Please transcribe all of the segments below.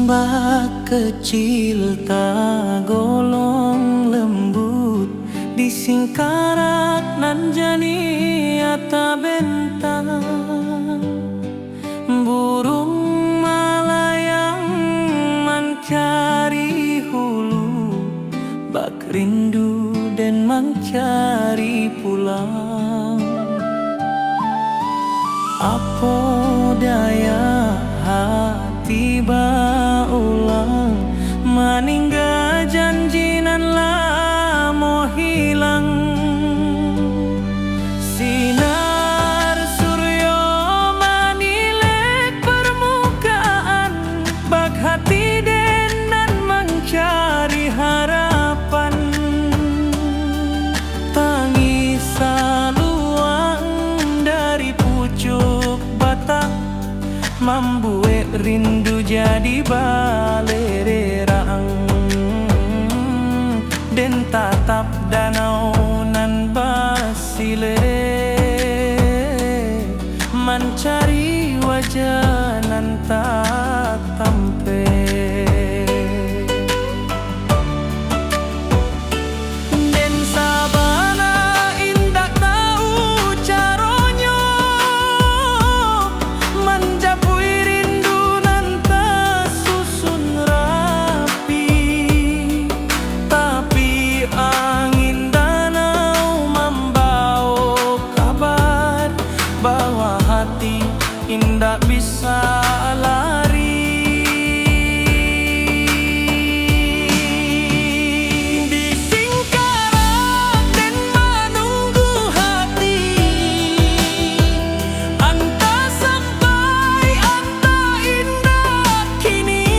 Ombak kecil tak golong lembut di singkarak nan jani ata bentang. Burung malayang mencari hulu, bak rindu dan mencari pulang. Apa daya hati baulang meninggal janjinan lah mau hilang. Sinar suryo menilek permukaan, bak hati denan mencari harapan. Tangis saluang dari pucuk batang, membuat rindu jadi balererang. Den tatap danau nan basile, mencari wajah nan tak tampe. Den sabana indak tahu caronyo menjapui rindu nan tersusun rapi. Tapi angin danau membawa kabar bahwa hati indak bisa lari. Di singkarak dan menunggu hati, anta sampai anta indah kini.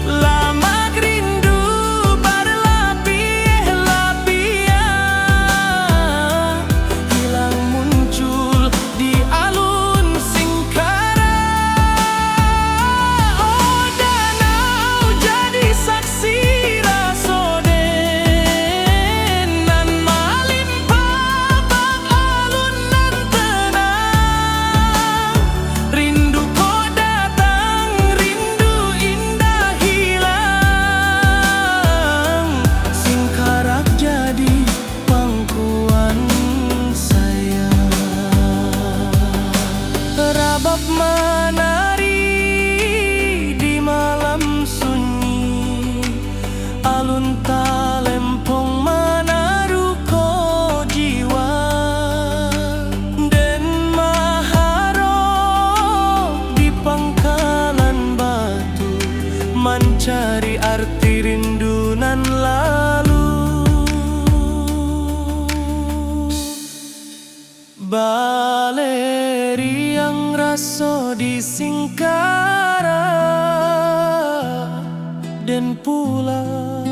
Lama rindu berlapis-lapis, hilang muncul di alun singkarak. Oh danau jadi saksi rasoden nan melimpah bak alun nan tenang. Rindu kau datang, rindu indah hilang. Singkarak jadi pangkuan saya. Rabab menari di malam sunyi, alun talempong menaruh ko jiwa. Dan maharok di pangkalan batu, mencari arti rindu nan lalu. Baleri yang raso di singkarak dan pulang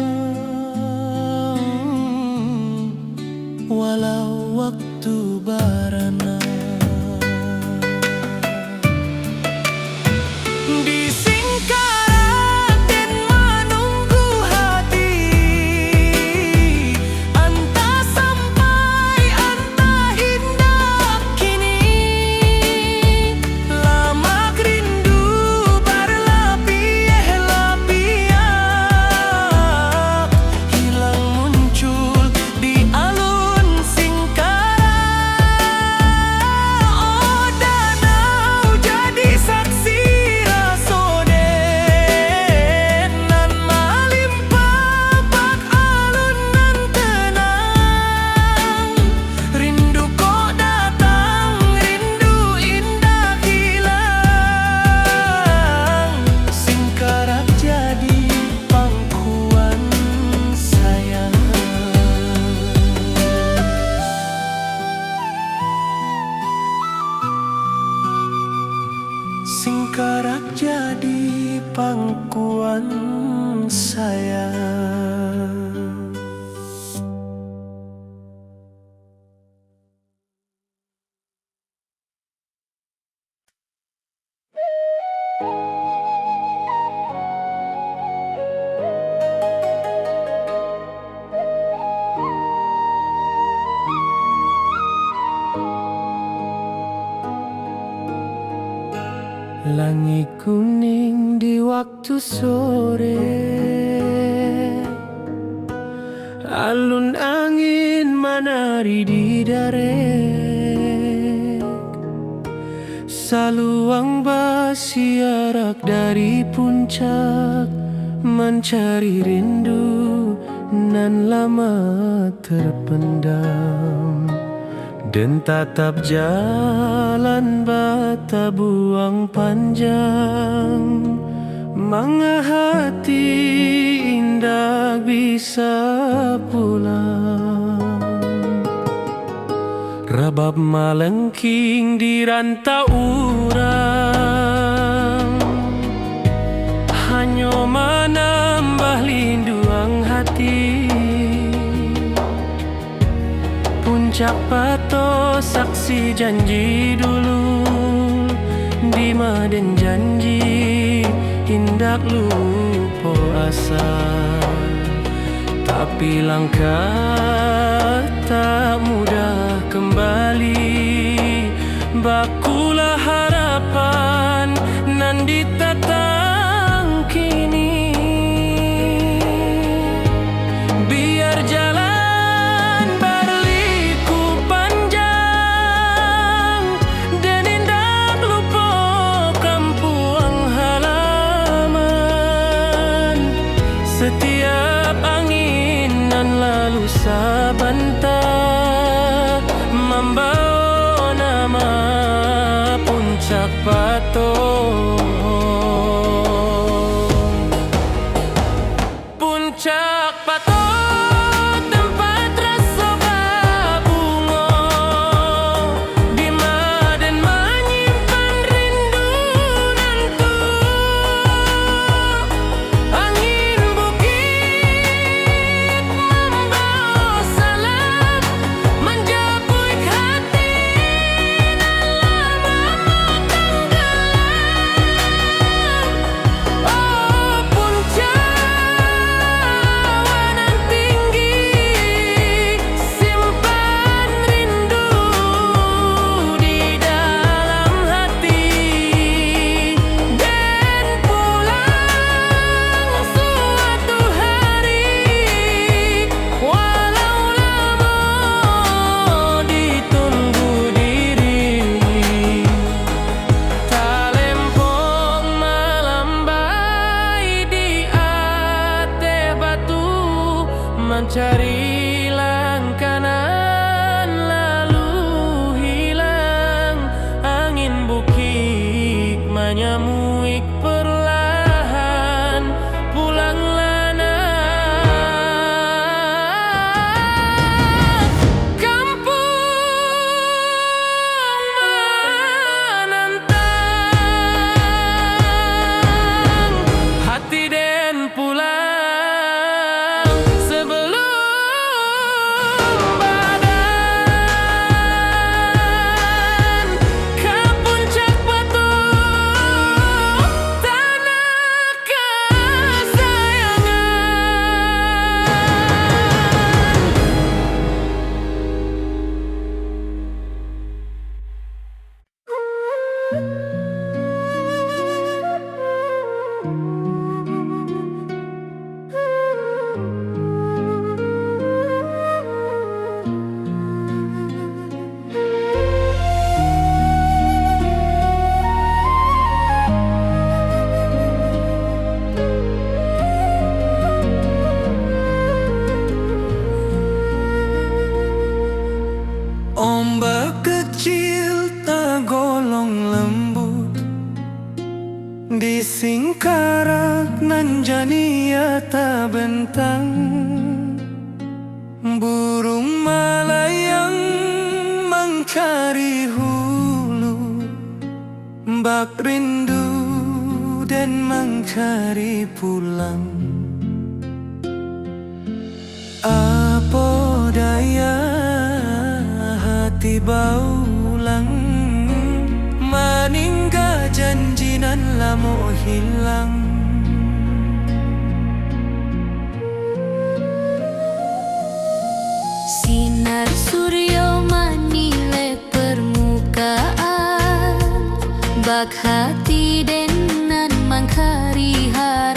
walau waktu barana. Di singkarak dan menunggu hati, anta sampai anta indah kini. Lama rindu berlapis-lapis, hilang muncul di alun singkarak. Oh danau jadi saksi rasoden nan melimpah bak alun nan tenang. Rindu kau datang, rindu indah hilang. Singkarak jadi pangkuan saya. Singkarak jadi pangkuan saya. Langit kuning di waktu sore. Alun angin menari di darek, saluang bersiarak dari puncak, mencari rindu nan lama terpendam. Dan tatap jalan bata buang panjang, manga hati indah bisa pulang. Rabab malengking di rantau urang, hanya menambah linduang hati. Puncak Pato saksi janji dulu, di maden janji hindak lupa asa. Tapi langkah tak mudah kembali, bakulah harapan nan ditatang kini. Biar jalan berliku panjang, dan indah lupa kampung halaman. Setiap angin nan lalu sabantah, membawa nama Puncak Pato. Puncak Pato, tempat rasa berbunga, di maden menyimpan rindu nantu. Angin bukit membawa salam, menjapui hati nan lama tenggelam. Oh puncak awan tinggi, simpan rindu di dalam hati. Dan pulang suatu hari, walau lama ditunggu diri. Talempong melambai di ate batu, mencari langkanan lalu hilang. Angin bukit menyamuik perlahan, pulanglah nak kampung menantang. Hati den pulang sebelum badan ke Puncak Pato, tanah kesayangan. Ombak kecil tergolong lembut, di singkarak nan jania tak bentang. Burung melayang mencari hulu, bak rindu dan mencari pulang. Apa daya hati baulang, meninggal janji nan lama hilang. Sinar surya menilai permukaan, bak hati denan mangkari hari.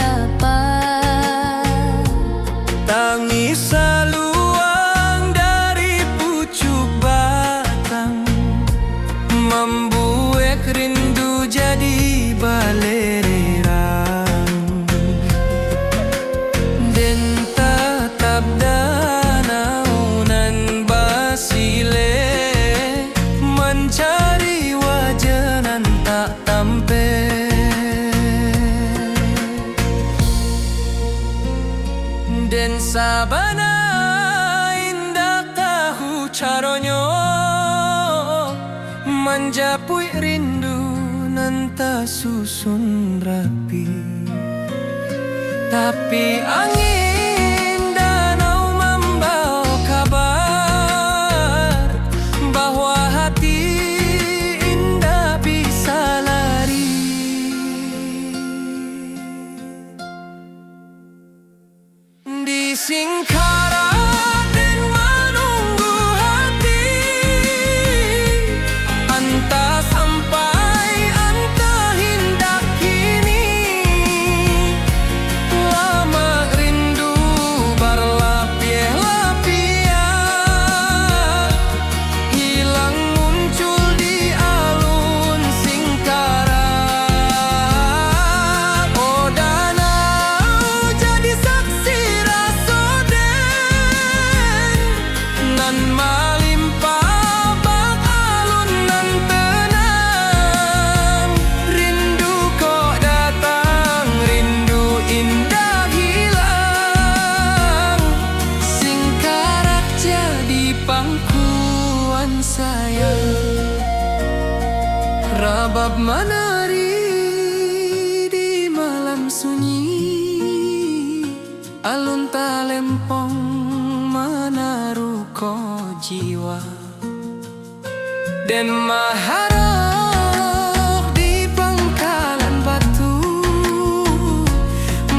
Den sabana indah tahu caronyo manjapui rindu nanta susun rapi. Tapi angin danau membawa kabar bahwa hati indah bisa lari. Di Singkara dan menunggu hati, entah sampai entah hendak kini. Lama rindu berlapis-lapis, hilang muncul di alun Singkara. Oh danau jadi saksi nan malimpah bak alun nan tenang. Rindu kok datang, rindu indah hilang. Singkarak jadi pangkuan sayang, rabab menari di malam sunyi. Alun talempong menaruh ko jiwa dan maharok di pangkalan batu,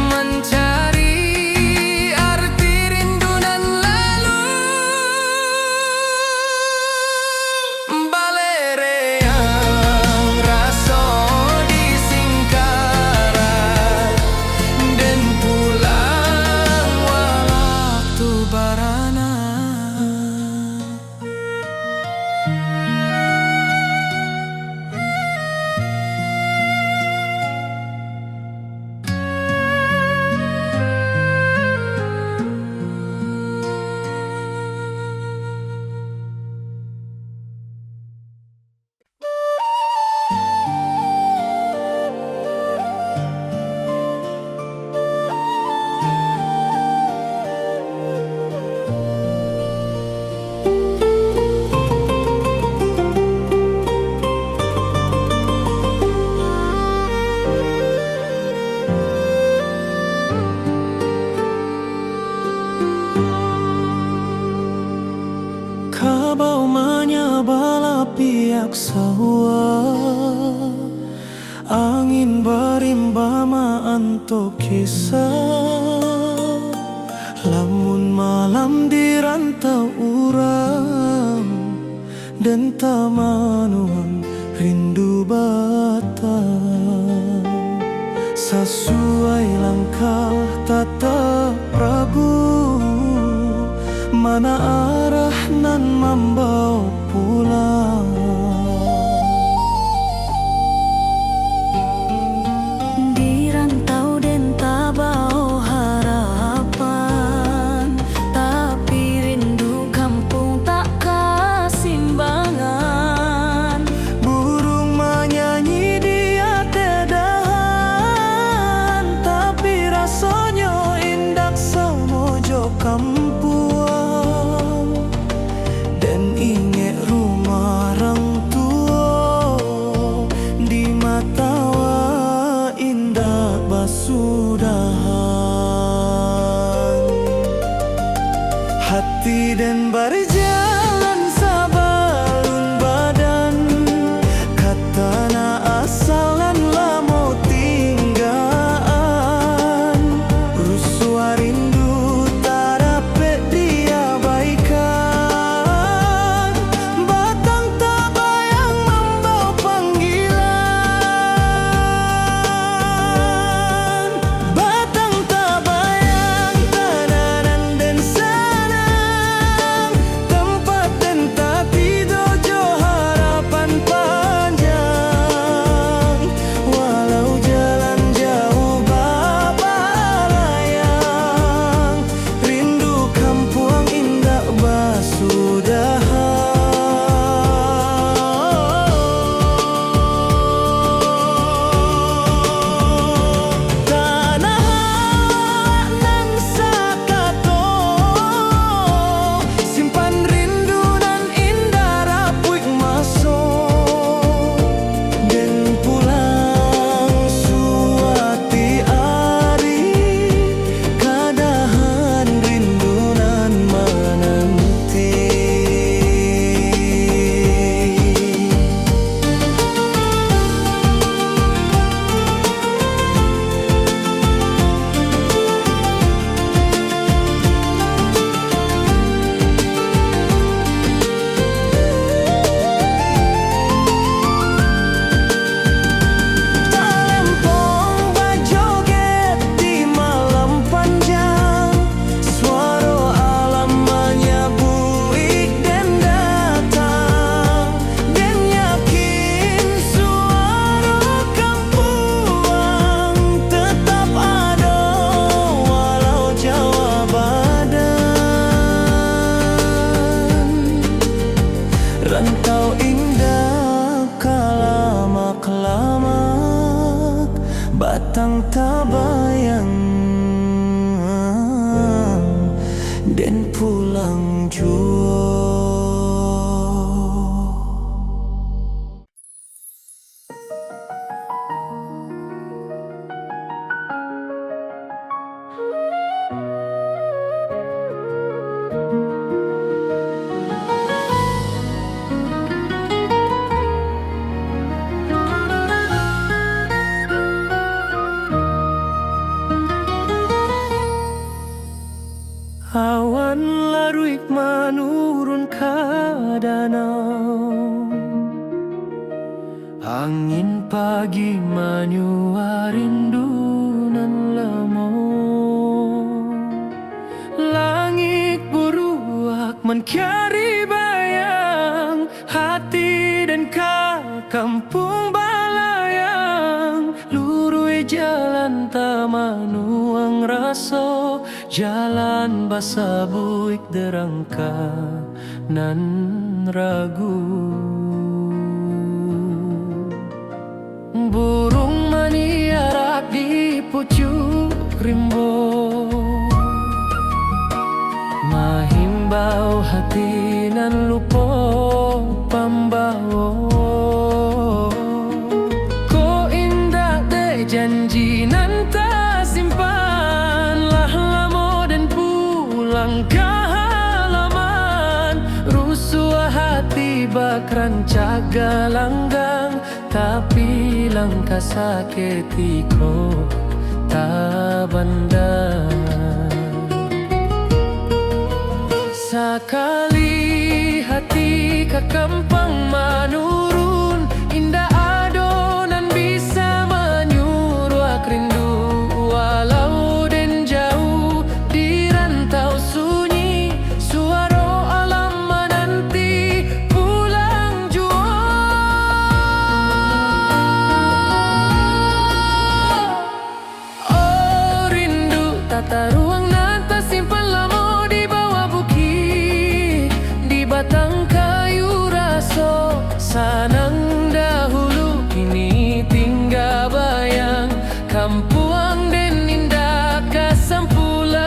mencari arti rindu nan lalu. Balereang raso di Singkara dan pulang waktu barana. Kabau menyabala pihak sawah, angin berimbama untuk kisah. Lamun malam di rantau urang dan tamanuang rindu batang. Sesuai langkah tata Prabu, mana arah nan membawa pulang. Di rantau dan tabau harapan, tapi rindu kampung tak kasimbangan. Burung menyanyi di atedahan, tapi rasanya indah semojo kampuang. Dan ingat rumah orang tua di matawa indah basudahan. Hati dan berjalan sabalun badan, katana asalan lamo tinggaan. Rusua rindu tak dapat diabaikan. Batang tak bayang membawa panggilan. Batang tak bayang tananan dan sanang, tempat dan pulang jua. Awan laruik menurun ke danau, angin pagi menyua rindu nan lemo. Langit buruak mencari bayang, hati dan kampung balayang. Lurui jalan tamanuang raso, jalan basa buik derangka nan ragu. Burung maniarak di pucuk rimbo, mahimbau hati nan lupo pambawo. Ko indah de janji nan tak simpan, lah lamo dan pulang ke halaman. Rusuh hati bakran caga langgang, tapi langkah sakitiko tak bandar. Sekali hati ke kempang menurun, indah adonan bisa menyuruh rindu. Walau den jauh di rantau sunyi, suara alam menanti pulang jua. Oh rindu tata ruang nan tersimpan lama di bawah bukit, di batang kayu raso. Sanang dahulu kini tinggal bayang, kampuang den indah kasampulang.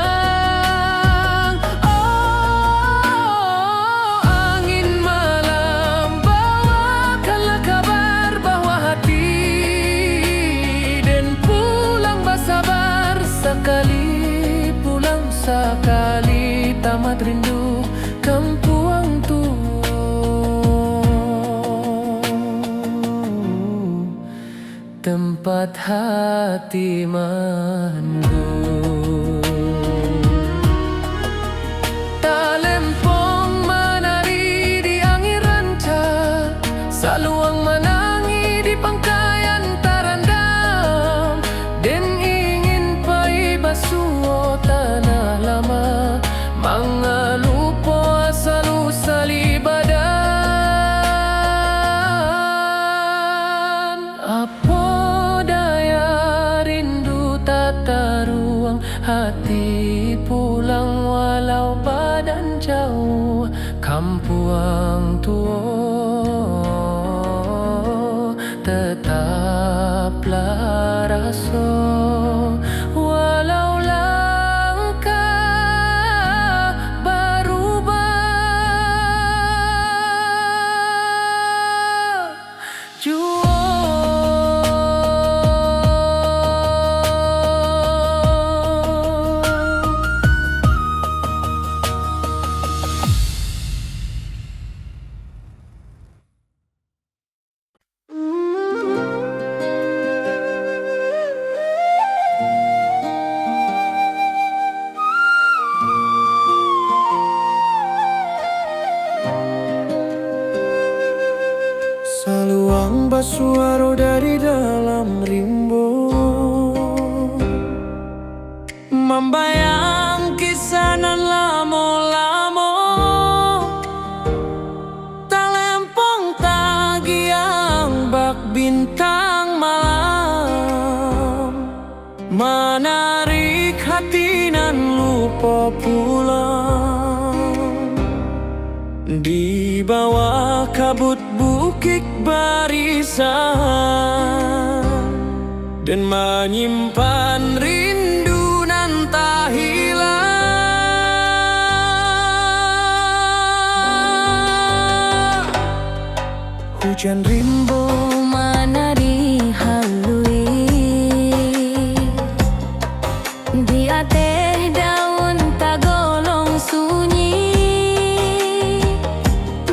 Oh angin malam bawakanlah kabar bahwa hati den pulang bersabar. Sekali pulang sekali tamat rindu kampuang tu. Tempat hati mandu. Talempong menari di angin ranca, saluang menangi di pangkayan tarandam. Den ingin pai basuh tanah lama, mangalupo asal usali badan. Apa daya rindu tata ruang hati pulang, walau badan jauh kampuang tua. Tetaplah raso walau langkah berubah jua. Saluang basuaro dari dalam rimbo, membayang kisah nan lamo-lamo. Talempong tagiang bak bintang malam, menarik hati nan lupa pulang. Di bawah kabut bukit barisan, dan menyimpan rindu nan tak hilang. hujan rimbo mana dihalui dia teh daun tagolong sunyi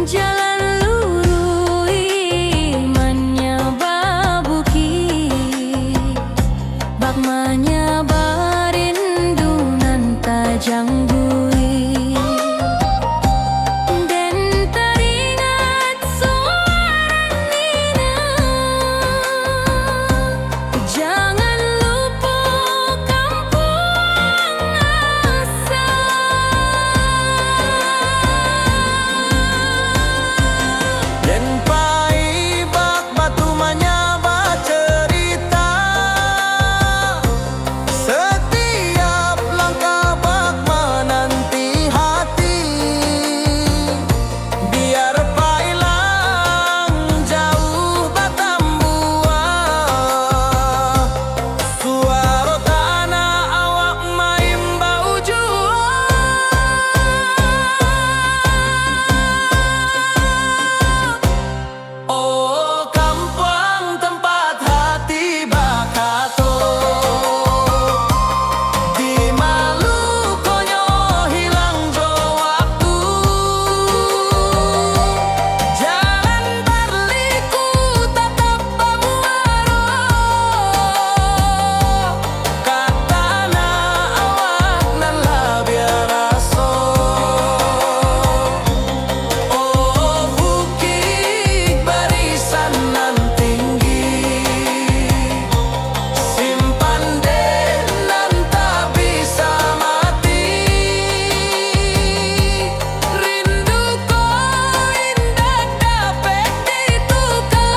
jalan lurui manya babuki bak manya barindunan tajang bui den teringat suara Nina jangan lupa kampung asal Den pai bak batu manya bacerita setiap langkah bak menanti hati biar pailang jauh batambua suara tanah awak main bau jua. Oh kampung tempat hati bakato di Malukonyo hilang jo waktu jalan berliku tetap bamuaro katana awak nan labiar aso. Oh bukit barisan nan tinggi simpan den nan tak bisa mati rindu ko indah dapat ditukar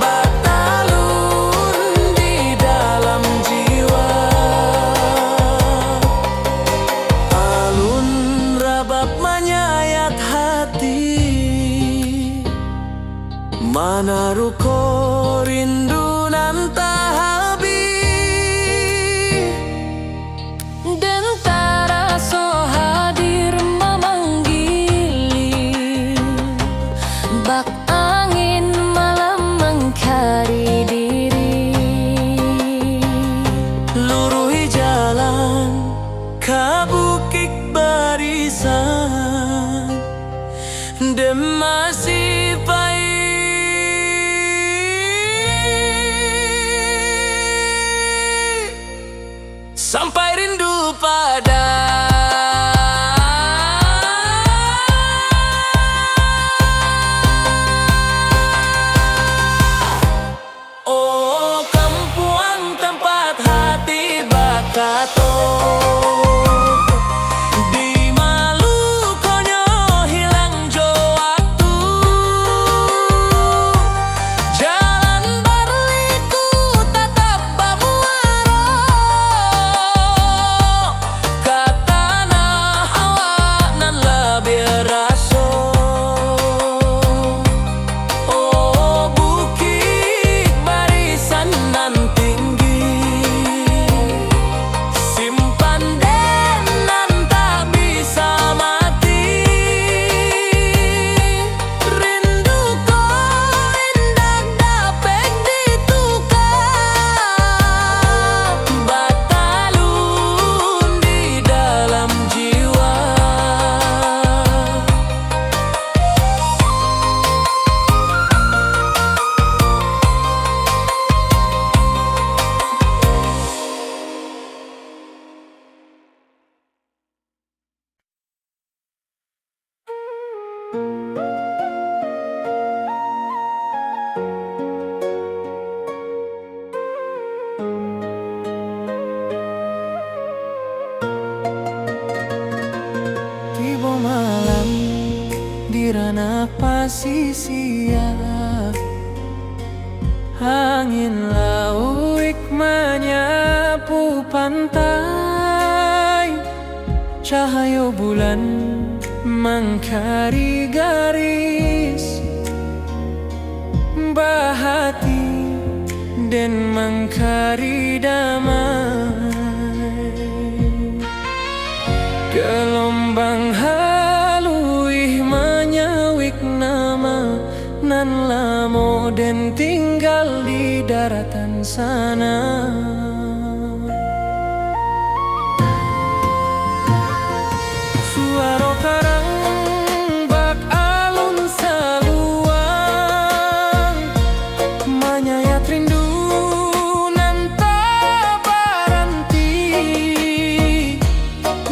batalun di dalam jiwa alun rabab menyayat hati mana ruko rindu nan tak habis dan taraso hadir memanggili bak angin malam mengkari diri luruhi jalan kabukik barisan dan masih pahit sampai rindu pada oh kampung tempat hati bakato di Malukonyo hilang jo waktu jalan berliku tetap bamuaro katana awak nan labiar aso. Oh bukit barisan nan tinggi simpan den nan tak bisa mati rindu ko indah dapat ditukar batalun di dalam jiwa. Tiba malam di ranah pasisia angin lauik menyapu pantai cahaya bulan mengkari garis bahati dan mengkari damai gelombang haluih menyawik nama nan lamo dan tinggal di daratan sana. Suara karang bak alun saluang manyayat rindu nan tak baranti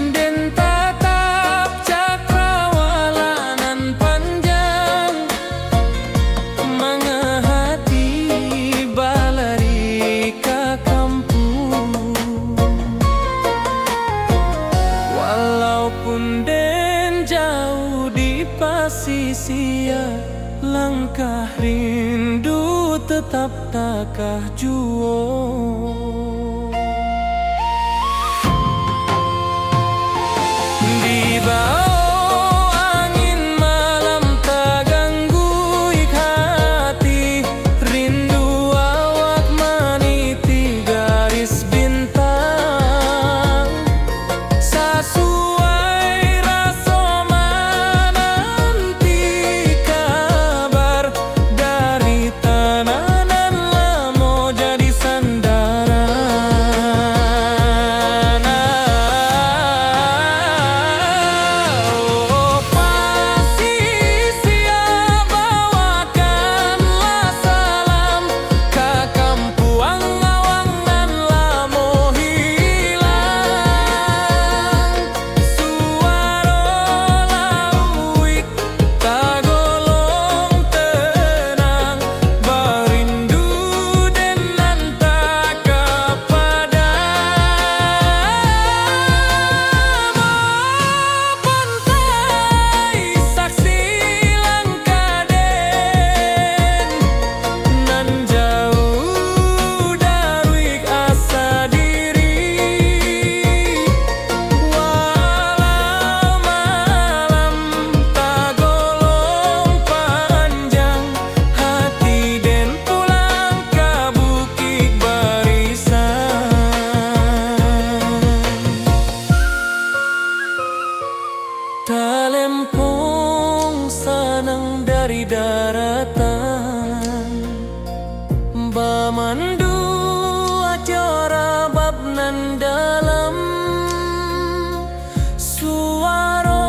den tatap cakrawala panjang mangahati balari ka kampung. Walaupun den jauh di pasisia, langkah rindu tetap takah juo. Di bawah angin malam tak ganggu hati, rindu awak meniti garis bintang. Sesuai rasa menanti kabar dari tanah nan lamo jadi sandaran. Oh, pasisia bawakanlah salam ke kampuang awang nan lamo hilang. Suara lauik tagolong tenang barindu den nan tak pantai saksi langkah den nan jauh dari asa diri. Walau malam tagolong panjang, hati den pulang ke bukit barisan. Talempong sanang dari daratan, bamandu acara bab nan dalam. Suara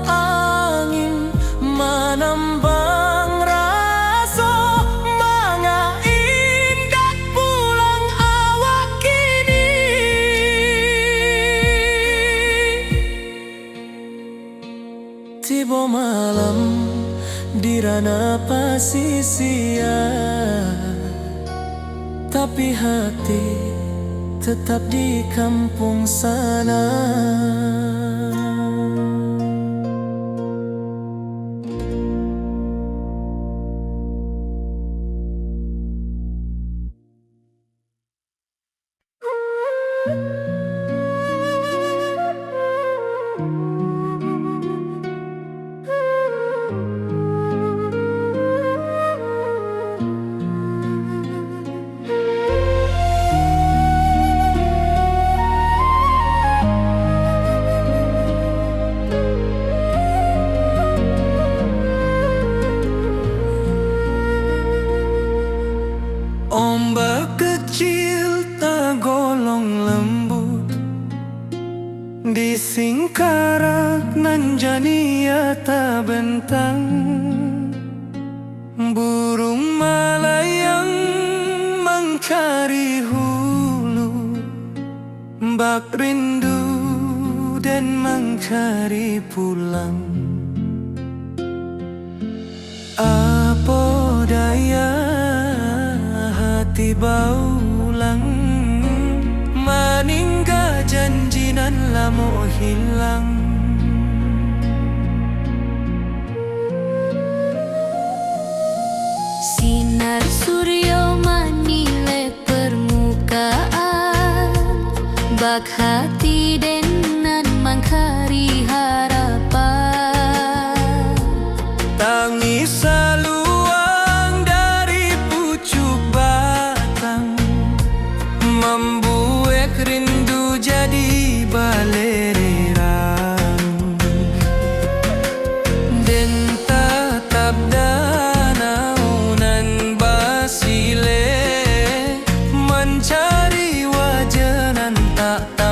angin menambang rasa manga indah pulang awak kini. Tiba malam di ranah pasisia, tapi hati tetap di kampung sana. Ombak kecil tergolong lembut di singkarak nan jania tak bentang. Burung melayang mencari hulu, bak rindu dan mencari pulang. Apa daya hati baulang meninggal janji nan lamo hilang. Sinar surya menilai permukaan, bak hati denan mangkari harapan. Tangis saluang dari pucuk batang, membuat rindu jadi balererang. Dan tatap danau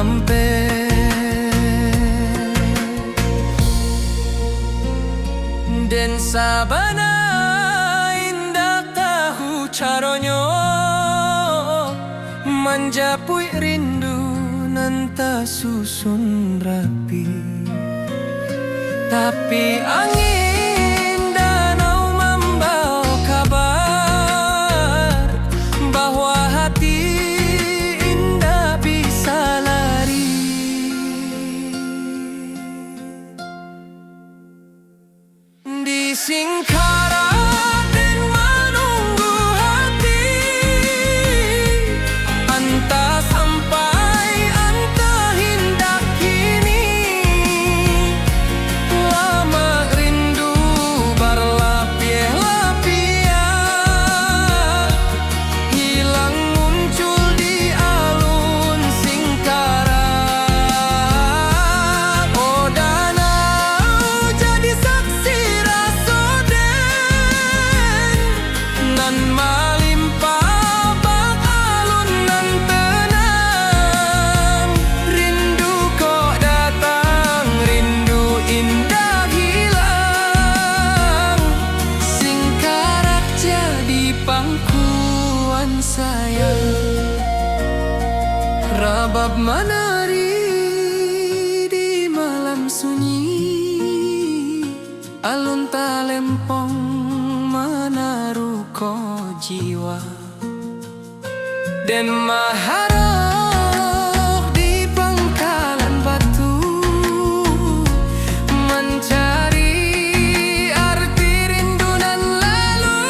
sampai. Dan sabana indah tahu caronyo manjapui rindu nanta susun rapi. Tapi angin danau membawa kabar bahwa hati indah bisa lari. Di Singkara dan menunggu hati, entah sampai entah hendak kini. Lama rindu berlapis-lapian, hilang muncul di alun Singkara. Oh danau jadi saksi nan malimpah bak alun nan tenang. Rindu kok datang, rindu indah hilang. Singkarak jadi pangkuan sayang. Rabab menari di malam sunyi, alun talempong menaruh ko jiwa. Dan maharok di pangkalan batu, mencari arti rindu nan lalu.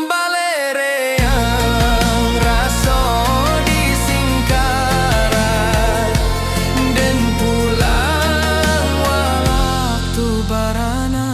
Balereang raso di Singkara, dan pulang waktu barana.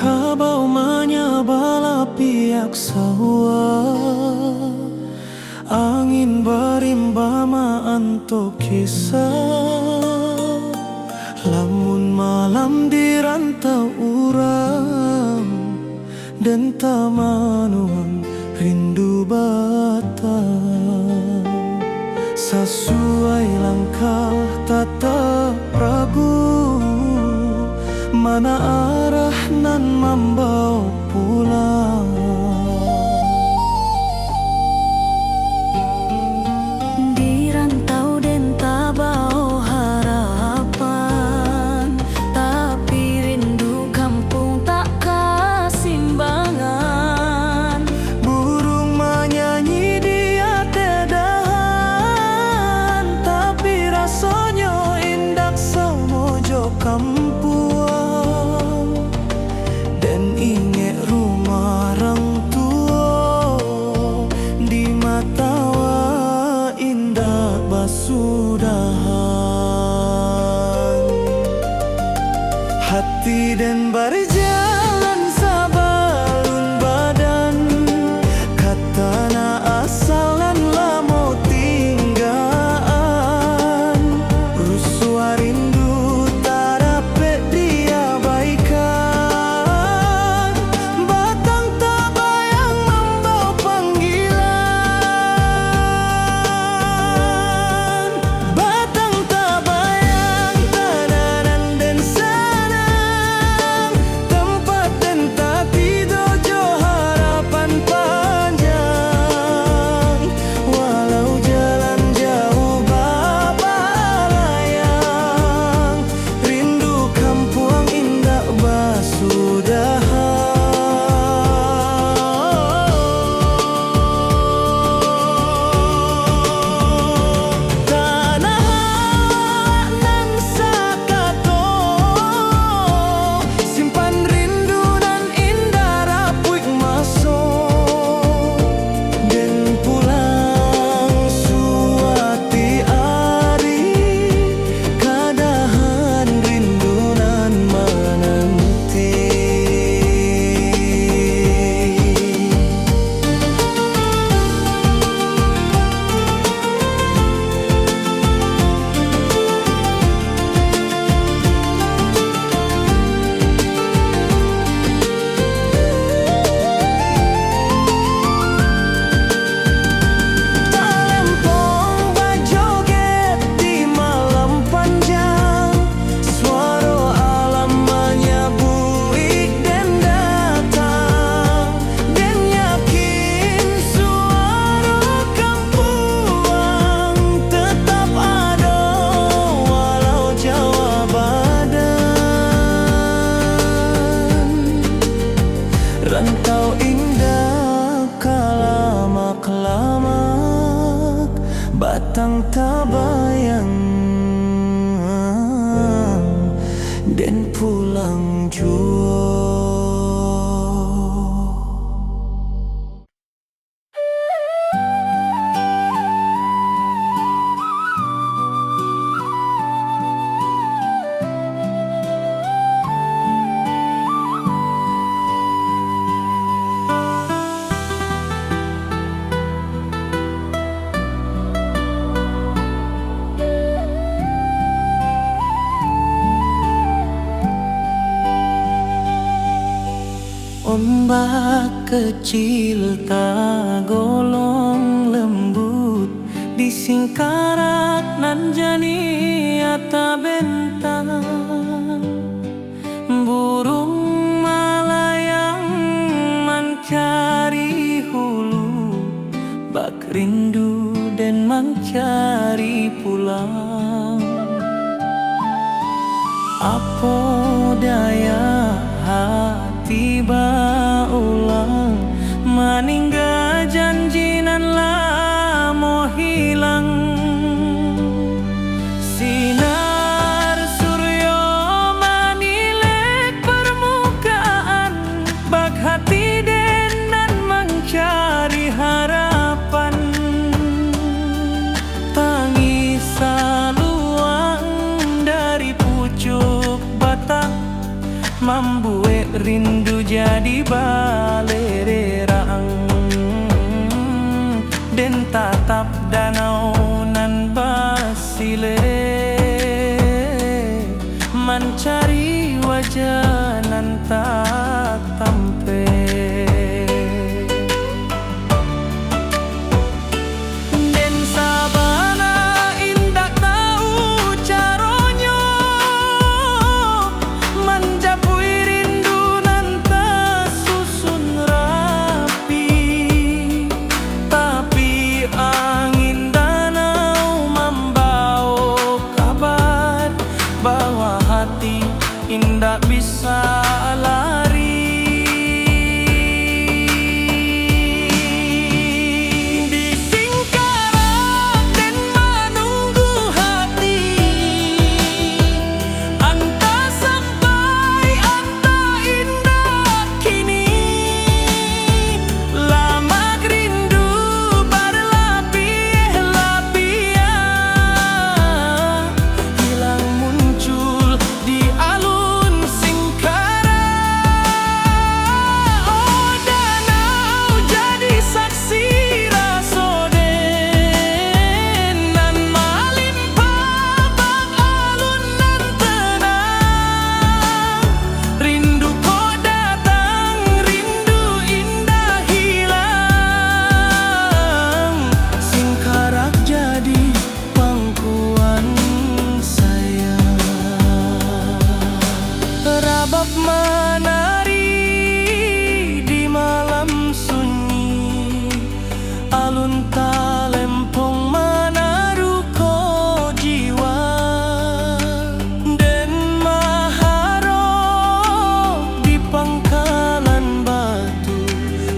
Kabau menyabala pihak sawah, angin berimbama antuk kisah. Lamun malam di rantau urang, dan tamanuang rindu batang. Sesuai langkah tatap ragu, mana arah nan membawa pulang. Di rantau dan tabau harapan, tapi rindu kampung tak kesimbangan. Burung menyanyi di atedahan, tapi rasanya indak semojo kampuang. Dan ingat rumah orang tua, di mata indah basudahan. Hati dan berjalan sabalun badan, katana asalan lamo tinggaan. Rusua rindu tak dapat diabaikan, batang tak bayang membawa panggilan. Batang batang tabayang dan pulang jua. Ombak kecil tak golong lembut di singkarak nan jani ata bentang. Burung malayang mencari hulu, bak rindu dan mencari pulang. Apa daya tiba ulang meninggal janjinan lamo hilang. Sinar suryo manilek permukaan, bak hati denan mencari harapan. Tangis saluang dari pucuk batang, membuat rindu jadi balererang. Den tatap danau nan basile, mencari wajah nan tak tampe. Den sabana indak tahu caronyo menjapui rindu nan tersusun rapi. Tapi angin danau membawa kabar bahwa hati indak bisa lari. Di singkarak dan menunggu hati, anta sampai anta indah kini. Lama rindu berlapis-lapis, hilang muncul di alun singkarak. Oh danau jadi saksi rasoden nan melimpah bak alun nan tenang. Rindu kok datang, rindu indah hilang. Singkarak jadi pangkuan sayang. Rabab menari di malam sunyi, alun talempong menaruh ko jiwa. Dan maharok di pangkalan batu,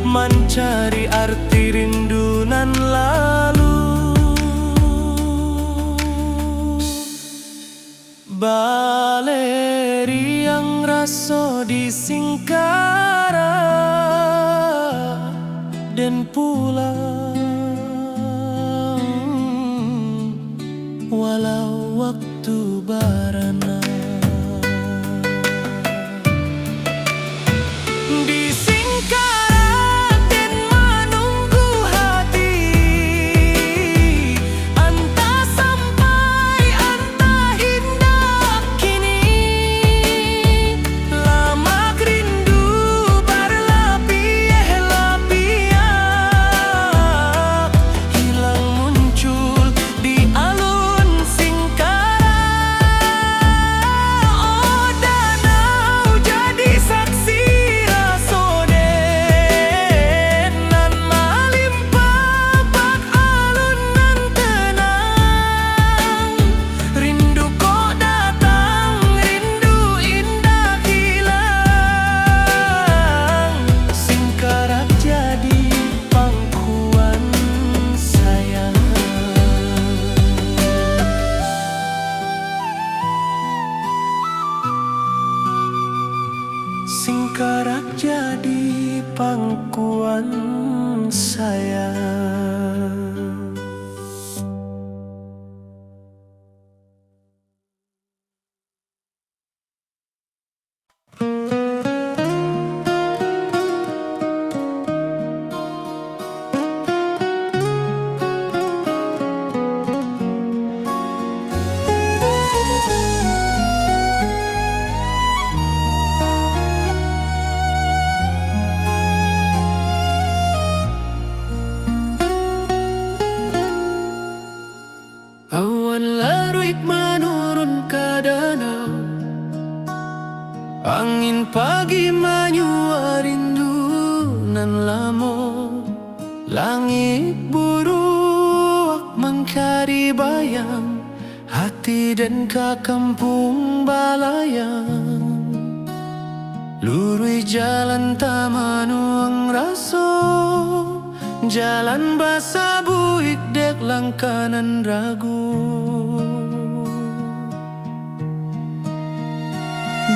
mencari arti rindu nan lalu. Baleri yang raso di singkarak dan pulang, walau waktu barana. Di singkarak dan menunggu hati, anta sampai anta indah kini. ka di bayang hati dan ka kampung balayang. Lurui jalan tamanuang raso, jalan basa buik dek langkanan ragu.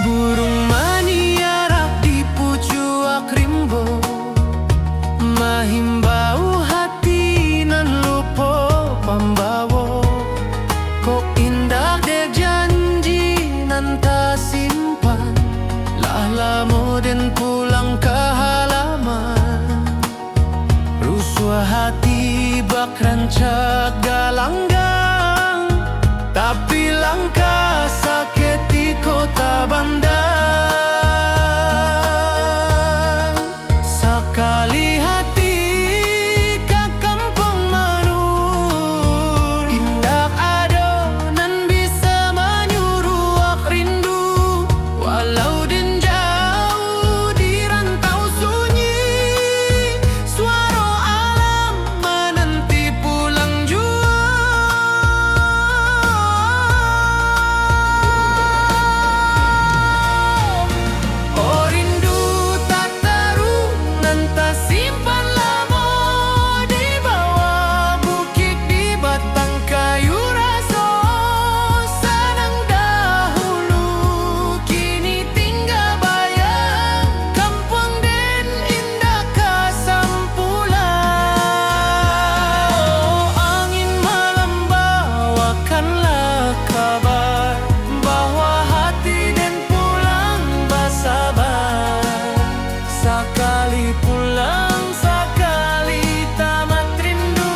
Burung maniarak di pucuak rimbo, mahimbau hati nan lupo pambawo. Kok indah dek janji nan ta simpan, lamo den pulang ke halaman. Rusua hati bak rancak galanggang, tapi langkah sakit di kota Bandar. Sekali hati ke kampung manur, indah ado nan bisa menyuruh rindu. Walau den jauh di rantau sunyi, suara alam menanti pulang jua. Oh rindu tak taruh nan tak simpan lamo, di bawah bukit di batang kayu raso. Senang dahulu kini tinggal bayang, kampung den indah kasampulan. Oh angin malam bawakanlah kabar bahwa hati den pulang basabar. Sekali pulang, sekali tamat rindu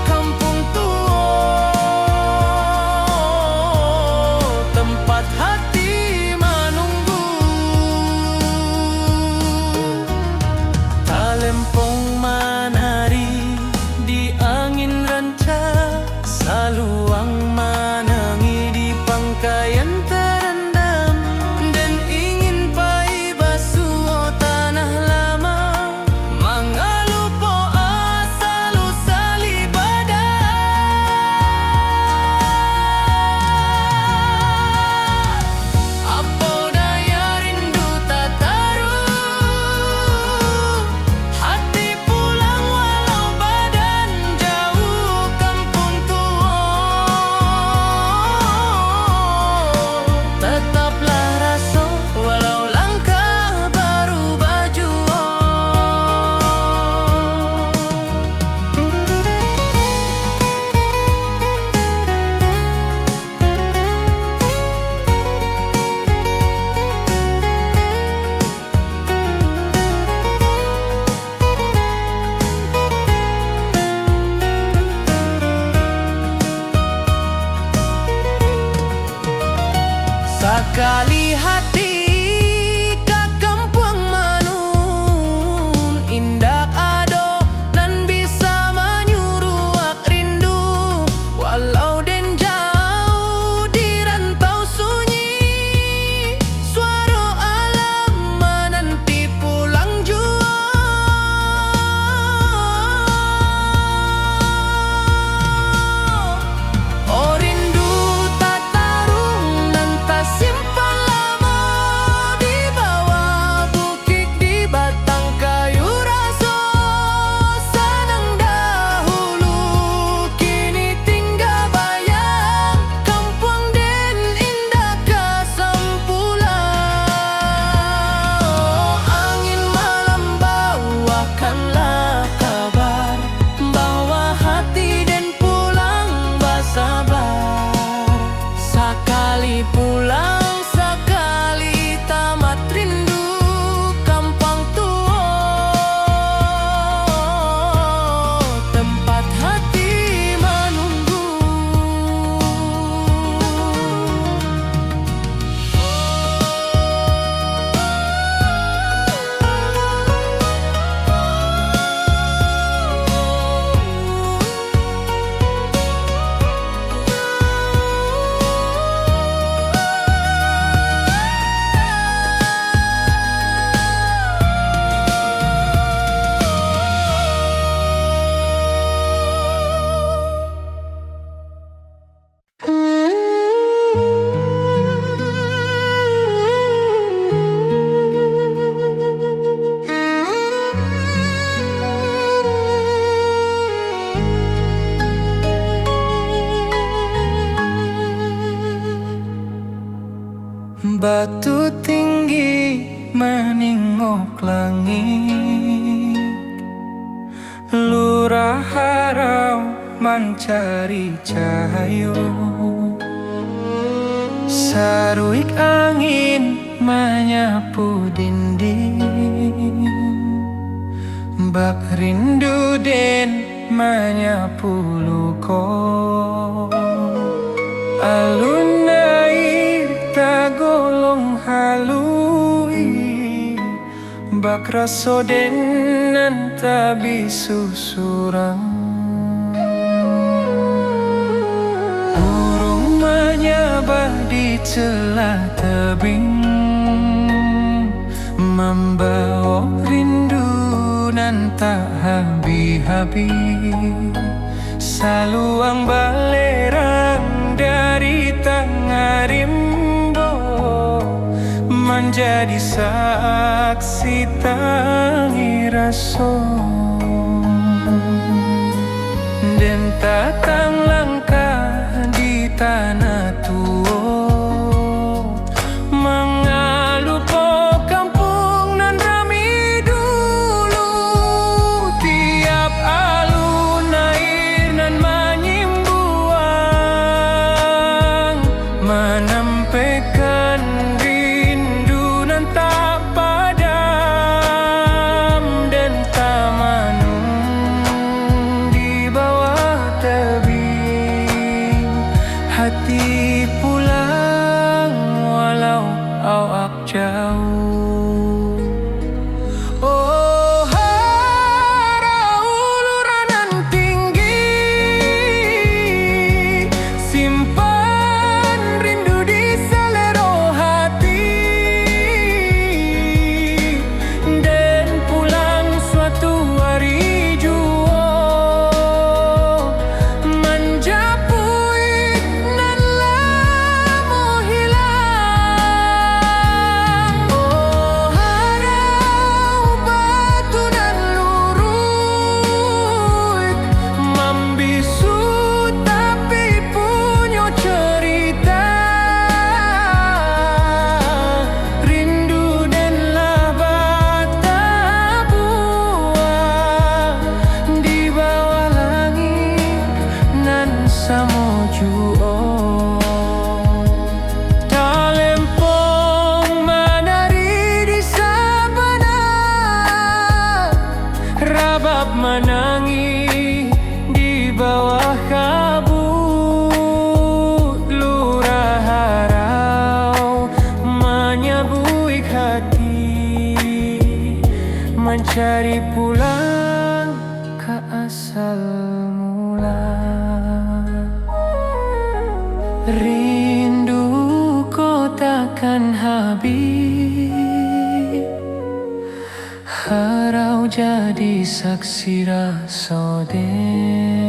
kampung tua, tempat hati menunggu. Talempong manari di angin ranca, saluang manangi di pangkayan terendam. Dan ingin pai basuh tanah lama, mangalupo asal usali badan. Apa daya rindu tak taruh, hati pulang walau badan jauh kampung tua. Tetaplah rasa walau langkah baru baju. Sekali hati ke kampung manun, indah ado nan bisa menyuruh rindu. Walau den jauh di rantau sunyi, suara alam menanti pulang jua. Oh rindu tak tarung nan tak simpan Batu tinggi meningok langit, lurah harau mencari cahaya. Saruik angin menyapu dinding, bak rindu den menyapu luko. Alun air tagolong halui, bak raso den nanta bisu surang. Burung menyabah di celah tebing, membawa rindu nan tak habis-habis. Saluang balerang dari tengah rimbo, menjadi saksi tangi raso. Dan tatang langkah di tanah tua, mengalu po kampung nan rami dulu. Tiap alun air nan menyimbuang, menampaikan rindu nan tak padam. Dan tamanung di bawah tebing, hati pulang walau awak jauh. Oh, harau luranan tinggi, simpan rindu di selero hati. Dan pulang suatu hari jua, menjapuit nan lamo hilang. Oh, harau batu nan lurut, membisu tapi punya cerita. Rindu denlah bata buah di bawah langit nan samojuo. Talempong menari di sabana, rabab menangis di bawah kabut. Lurah harau menyabuik hati, mencari pulang ke asal mula. Rindu ko takkan habis, harau jadi saksi rasa den.